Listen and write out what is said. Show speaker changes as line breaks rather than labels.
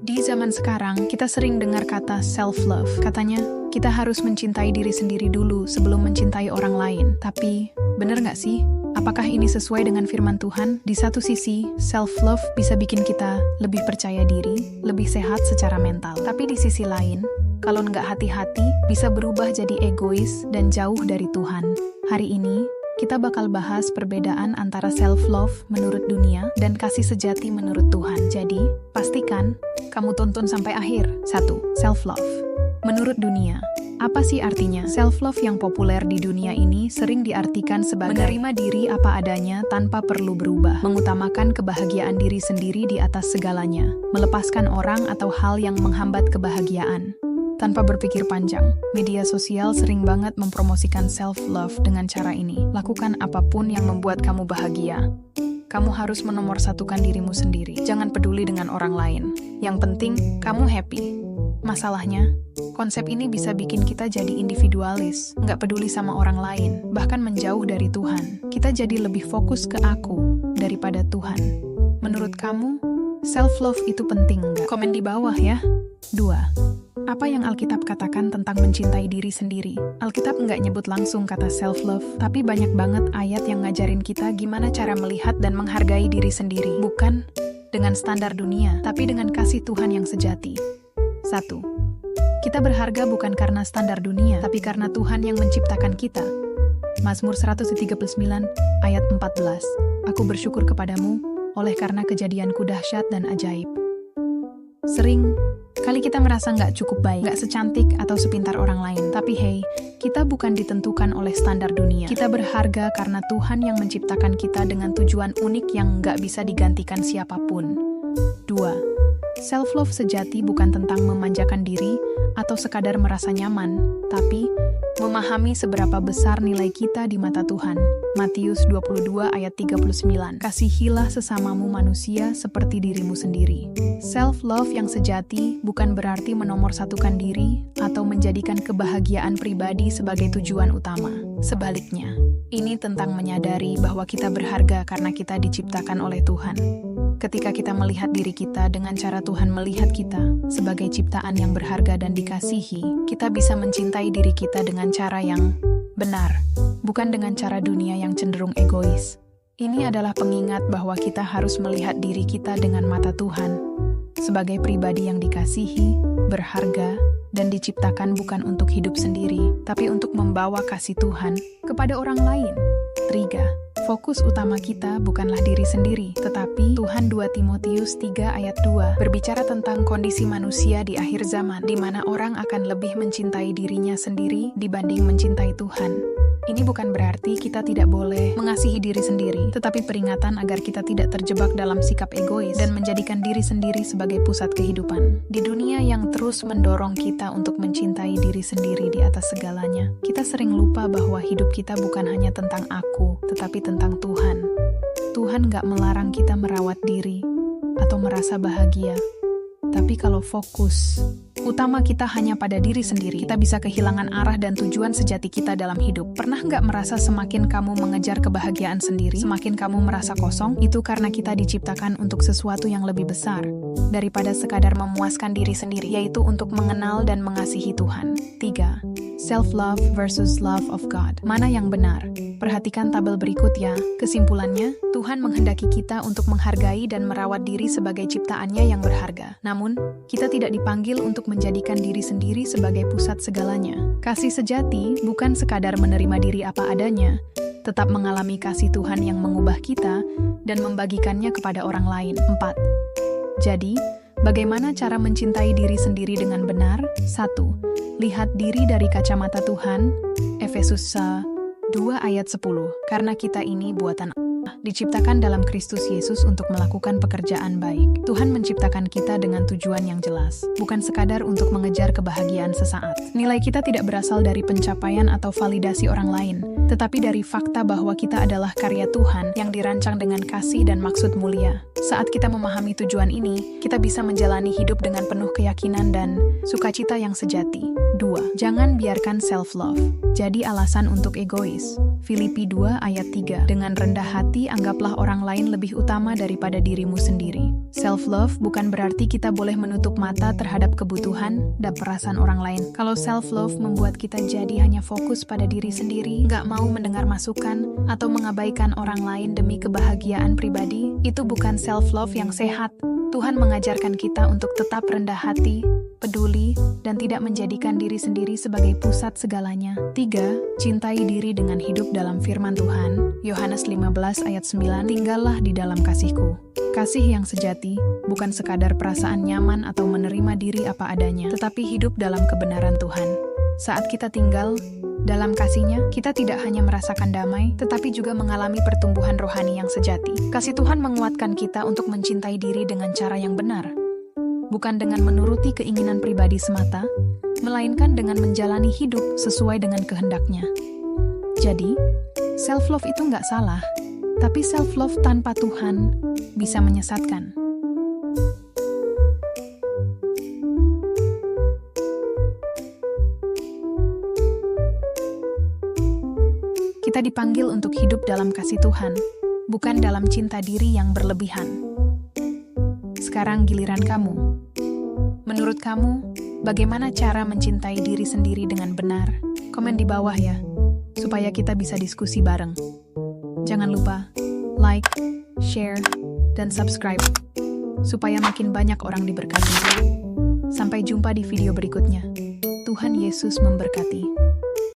Di zaman sekarang, kita sering dengar kata self-love. Katanya, kita harus mencintai diri sendiri dulu sebelum mencintai orang lain. Tapi, bener nggak sih? Apakah ini sesuai dengan firman Tuhan? Di satu sisi, self-love bisa bikin kita lebih percaya diri, lebih sehat secara mental. Tapi di sisi lain, kalau nggak hati-hati, bisa berubah jadi egois dan jauh dari Tuhan. Hari ini, kita bakal bahas perbedaan antara self-love menurut dunia dan kasih sejati menurut Tuhan. Jadi, pastikan kamu tonton sampai akhir. 1. Self-love. Menurut dunia, apa sih artinya? Self-love yang populer di dunia ini sering diartikan sebagai menerima diri apa adanya tanpa perlu berubah, mengutamakan kebahagiaan diri sendiri di atas segalanya, melepaskan orang atau hal yang menghambat kebahagiaan. Tanpa berpikir panjang, media sosial sering banget mempromosikan self-love dengan cara ini. Lakukan apapun yang membuat kamu bahagia. Kamu harus menomorsatukan dirimu sendiri. Jangan peduli dengan orang lain. Yang penting, kamu happy. Masalahnya, konsep ini bisa bikin kita jadi individualis, nggak peduli sama orang lain, bahkan menjauh dari Tuhan. Kita jadi lebih fokus ke aku daripada Tuhan. Menurut kamu, self-love itu penting nggak? Komen di bawah ya. 2. Apa yang Alkitab katakan tentang mencintai diri sendiri? Alkitab nggak nyebut langsung kata self-love, tapi banyak banget ayat yang ngajarin kita gimana cara melihat dan menghargai diri sendiri. Bukan dengan standar dunia, tapi dengan kasih Tuhan yang sejati. 1. Kita berharga bukan karena standar dunia, tapi karena Tuhan yang menciptakan kita. Mazmur 139 ayat 14. Aku bersyukur kepadamu, oleh karena kejadianku dahsyat dan ajaib. Sering kali kita merasa nggak cukup baik, nggak secantik atau sepintar orang lain. Tapi hey, kita bukan ditentukan oleh standar dunia. Kita berharga karena Tuhan yang menciptakan kita dengan tujuan unik yang nggak bisa digantikan siapapun. 2. Self-love sejati bukan tentang memanjakan diri atau sekadar merasa nyaman, tapi memahami seberapa besar nilai kita di mata Tuhan. Matius 22 ayat 39. Kasihilah sesamamu manusia seperti dirimu sendiri. Self-love yang sejati bukan berarti menomorsatukan diri atau menjadikan kebahagiaan pribadi sebagai tujuan utama. Sebaliknya, ini tentang menyadari bahwa kita berharga karena kita diciptakan oleh Tuhan. Ketika kita melihat diri kita dengan cara Tuhan melihat kita sebagai ciptaan yang berharga dan dikasihi, kita bisa mencintai diri kita dengan cara yang benar, bukan dengan cara dunia yang cenderung egois. Ini adalah pengingat bahwa kita harus melihat diri kita dengan mata Tuhan sebagai pribadi yang dikasihi, berharga, dan diciptakan bukan untuk hidup sendiri, tapi untuk membawa kasih Tuhan kepada orang lain. 3. Fokus utama kita bukanlah diri sendiri, tetapi Tuhan. 2 Timotius 3 ayat 2 berbicara tentang kondisi manusia di akhir zaman, di mana orang akan lebih mencintai dirinya sendiri dibanding mencintai Tuhan. Ini bukan berarti kita tidak boleh mengasihi diri sendiri, tetapi peringatan agar kita tidak terjebak dalam sikap egois dan menjadikan diri sendiri sebagai pusat kehidupan. Di dunia yang terus mendorong kita untuk mencintai diri sendiri di atas segalanya, kita sering lupa bahwa hidup kita bukan hanya tentang aku, tetapi tentang Tuhan. Tuhan gak melarang kita merawat diri atau merasa bahagia. Tapi kalau fokus utama kita hanya pada diri sendiri, kita bisa kehilangan arah dan tujuan sejati kita dalam hidup. Pernah nggak merasa semakin kamu mengejar kebahagiaan sendiri, semakin kamu merasa kosong? Itu karena kita diciptakan untuk sesuatu yang lebih besar daripada sekadar memuaskan diri sendiri, yaitu untuk mengenal dan mengasihi Tuhan. 3. Self-love versus love of God. Mana yang benar? Perhatikan tabel berikut ya. Kesimpulannya, Tuhan menghendaki kita untuk menghargai dan merawat diri sebagai ciptaannya yang berharga. Namun, kita tidak dipanggil untuk menjadikan diri sendiri sebagai pusat segalanya. Kasih sejati bukan sekadar menerima diri apa adanya, tetap mengalami kasih Tuhan yang mengubah kita dan membagikannya kepada orang lain. 4. Jadi, bagaimana cara mencintai diri sendiri dengan benar? 1. Lihat diri dari kacamata Tuhan. Efesus 2 ayat 10. Karena kita ini buatan Allah, diciptakan dalam Kristus Yesus untuk melakukan pekerjaan baik. Tuhan menciptakan kita dengan tujuan yang jelas, bukan sekadar untuk mengejar kebahagiaan sesaat. Nilai kita tidak berasal dari pencapaian atau validasi orang lain, tetapi dari fakta bahwa kita adalah karya Tuhan yang dirancang dengan kasih dan maksud mulia. Saat kita memahami tujuan ini, kita bisa menjalani hidup dengan penuh keyakinan dan sukacita yang sejati. 2. Jangan biarkan self-love jadi alasan untuk egois. Filipi 2 ayat 3. Dengan rendah hati hati, anggaplah orang lain lebih utama daripada dirimu sendiri. Self-love bukan berarti kita boleh menutup mata terhadap kebutuhan dan perasaan orang lain. Kalau self-love membuat kita jadi hanya fokus pada diri sendiri, nggak mau mendengar masukan, atau mengabaikan orang lain demi kebahagiaan pribadi, itu bukan self-love yang sehat. Tuhan mengajarkan kita untuk tetap rendah hati, peduli, dan tidak menjadikan diri sendiri sebagai pusat segalanya. 3. Cintai diri dengan hidup dalam firman Tuhan. Yohanes 15 ayat 9, tinggallah di dalam kasihku. Kasih yang sejati bukan sekadar perasaan nyaman atau menerima diri apa adanya, tetapi hidup dalam kebenaran Tuhan. Saat kita tinggal dalam kasih-Nya, kita tidak hanya merasakan damai, tetapi juga mengalami pertumbuhan rohani yang sejati. Kasih Tuhan menguatkan kita untuk mencintai diri dengan cara yang benar. Bukan dengan menuruti keinginan pribadi semata, melainkan dengan menjalani hidup sesuai dengan kehendak-Nya. Jadi, self-love itu nggak salah, tapi self-love tanpa Tuhan bisa menyesatkan. Kita dipanggil untuk hidup dalam kasih Tuhan, bukan dalam cinta diri yang berlebihan. Sekarang giliran kamu. Menurut kamu, bagaimana cara mencintai diri sendiri dengan benar? Komen di bawah ya, supaya kita bisa diskusi bareng. Jangan lupa like, share, dan subscribe, supaya makin banyak orang diberkati. Sampai jumpa di video berikutnya. Tuhan Yesus memberkati.